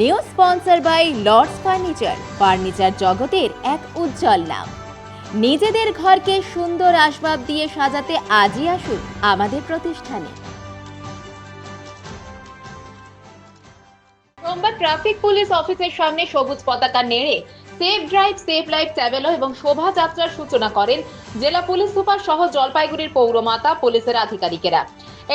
New sponsor by Lords furniture জগতের এক উজ্জ্বল নাম। নিজেদের ঘরকে সুন্দর আসবাব দিয়ে সাজাতে আজই আসুন আমাদের প্রতিষ্ঠানে। সোমবার ট্রাফিক পুলিশ অফিসের সামনে সবুজ পতাকা নেড়ে সেফ ড্রাইভ সেফ লাইফ ট্যাবেলো এবং শোভাযাত্রার সূচনা করেন জেলা পুলিশ সুপার সহ জলপাইগুড়ির পৌরমাতা পুলিশের আধিকারিকেরা।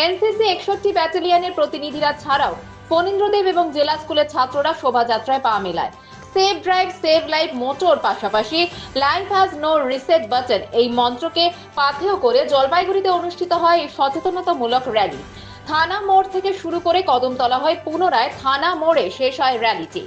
এনসিসি 61 ব্যাটালিয়নের প্রতিনিধিরা ছাড়াও ফণীন্দ্রদেব এবং জেলা স্কুলের ছাত্ররা শোভাযাত্রায় পা মেলায়। Safe drive save life motor পাশাপাশি life has no reset button এই মন্ত্রকে পাথেয় করে জলপাইগুড়িতে অনুষ্ঠিত হয় এই সচেতনতামূলক র্যালি। থানা মোড় থেকে শুরু করে কদমতলা হয়ে পুনরায় থানা মোড়ে শেষ হয় র্যালিটি।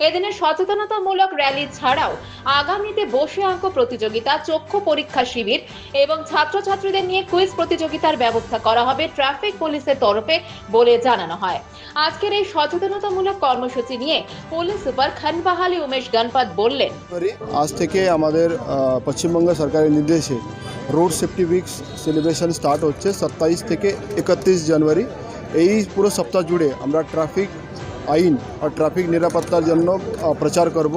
এদিনের সচেতনতামূলক র্যালি ছাড়াও আগামীতে বসে আঁকো প্রতিযোগিতা, চক্ষু পরীক্ষা শিবির এবং ছাত্রছাত্রীদের নিয়ে কুইজ প্রতিযোগিতার ব্যবস্থা করা হবে ট্রাফিক পুলিশের তরফে বলে জানানো হয়। আজকের এই সচেতনতামূলক কর্মসূচি নিয়ে পুলিশ সুপার খানবাহালি উমেশ গণপত বললেন, আজ থেকে আমাদের পশ্চিমবঙ্গ সরকারের নির্দেশে road safety week celebration start হচ্ছে 27 থেকে 31 জানুয়ারি। এই পুরো সপ্তাহ জুড়ে আমরা ট্রাফিক আইন আর ট্রাফিক নিরাপত্তার জন্য প্রচার করব।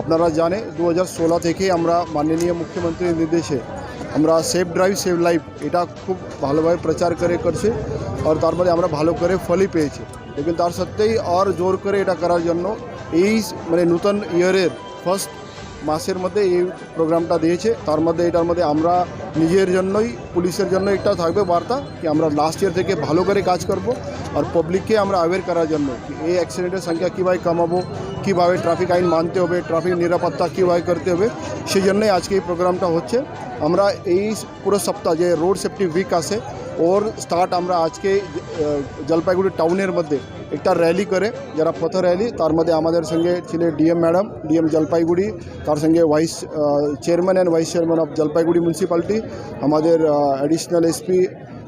আপনারা জানে 2016 থেকে আমরা মাননীয় মুখ্যমন্ত্রীর নির্দেশে আমরা সেফ ড্রাইভ সেভ লাইফ এটা খুব ভালোভাবে প্রচার করছি আর তার মধ্যে আমরা ভালো করে ফলই পেয়েছি। লেকিন তার সত্ত্বেই আর জোর করে এটা করার জন্য এই নতুন ইয়ারের ফার্স্ট মাসের মধ্যে এই প্রোগ্রামটা দিয়েছে। তার মধ্যে এটার মধ্যে আমরা নিজের জন্যই পুলিশের জন্য একটা থাকবে বার্তা কি আমরা লাস্ট ইয়ার থেকে ভালো করে কাজ করব আর পাবলিককে আমরা অ্যাওয়্যার করার জন্য কি এই অ্যাক্সিডেন্টের সংখ্যা কীভাবে কমাবো, কীভাবে ট্রাফিক আইন মানতে হবে, ট্রাফিক নিরাপত্তা কীভাবে করতে হবে, সেই জন্যই আজকে এই প্রোগ্রামটা হচ্ছে। আমরা এই পুরো সপ্তাহ যে রোড সেফটি উইক আছে ওর স্টার্ট আমরা আজকে জলপাইগুড়ি টাউনের মধ্যে একটা র্যালি করে যারা পথ র্যালি, তার মধ্যে আমাদের সঙ্গে ছিলেন ডিএম ম্যাডাম, ডিএম জলপাইগুড়ি, তার সঙ্গে vice chairman and vice chairman of Jalpaiguri municipality, আমাদের অ্যাডিশনাল এসপি,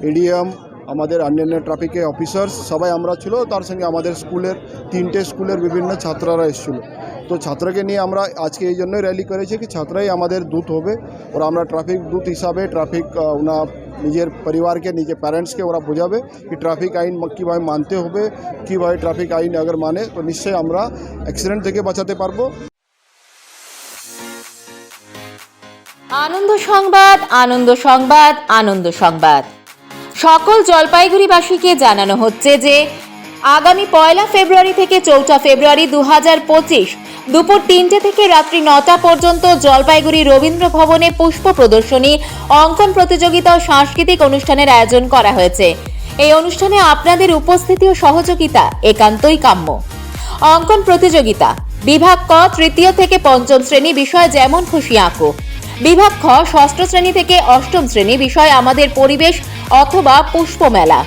এডিএম, আমাদের অন্যান্য ট্রাফিকের অফিসার্স সবাই আমরা ছিল। তার সঙ্গে আমাদের স্কুলের 3টে স্কুলের বিভিন্ন ছাত্ররা এসেছিলো। তো ছাত্রকে নিয়ে আমরা আজকে এই জন্যই র্যালি করেছি কি ছাত্রাই আমাদের দূত হবে ওরা আমরা ট্রাফিক দূত হিসাবে ট্রাফিক ওনা নিজের পরিবারকে নিজের প্যারেন্টসকে ওরা বোঝাবে কি ট্রাফিক আইন কীভাবে মানতে হবে, কীভাবে ট্রাফিক আইন আগর মানে তো নিশ্চয়ই আমরা অ্যাক্সিডেন্ট থেকে বাঁচাতে পারবো। আনন্দ সংবাদ, আনন্দ সংবাদ, আনন্দ সংবাদ। সকল জলপাইগুড়িবাসীকে জানানো হচ্ছে যে আগামী 1 ফেব্রুয়ারি থেকে 4 ফেব্রুয়ারি 2025 দুপুর 3টে থেকে রাত্রি 9টা পর্যন্ত জলপাইগুড়ি রবীন্দ্র ভবনে পুষ্প প্রদর্শনী, অঙ্কন প্রতিযোগিতা ও সাংস্কৃতিক অনুষ্ঠানের আয়োজন করা হয়েছে। এই অনুষ্ঠানে আপনাদের উপস্থিতি ও সহযোগিতা একান্তই কাম্য। অঙ্কন প্রতিযোগিতা বিভাগ ক 3য় থেকে 5ম শ্রেণী বিষয় যেমন খুশি আঁকো। বিভাগ খ 6ষ্ঠ শ্রেণী থেকে 8ম শ্রেণী বিষয় আমাদের পরিবেশ অথবা পুষ্প মেলা।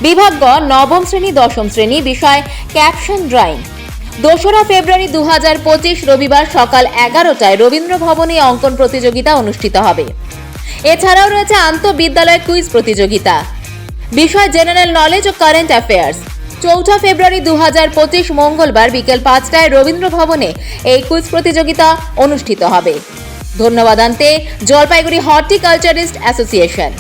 বিভাগ গ 9ম শ্রেণী 10ম শ্রেণী বিষয় ক্যাপশন ড্রয়িং। 2রা ফেব্রুয়ারি 2025 রবিবার সকাল 11টায় রবীন্দ্র ভবনে অঙ্কন প্রতিযোগিতা অনুষ্ঠিত হবে। এছাড়াও রয়েছে আন্তঃবিদ্যালয় কুইজ প্রতিযোগিতা, বিষয় জেনারেল নলেজ ও কারেন্ট অ্যাফেয়ার্স। 4 ফেব্রুয়ারি 2025 মঙ্গলবার বিকেল 5টায় রবীন্দ্র ভবনে এই কুইজ প্রতিযোগিতা অনুষ্ঠিত হবে। ধন্যবাদ আনতে জলপাইগুড়ি হর্টিকালচারিস্ট অ্যাসোসিয়েশন।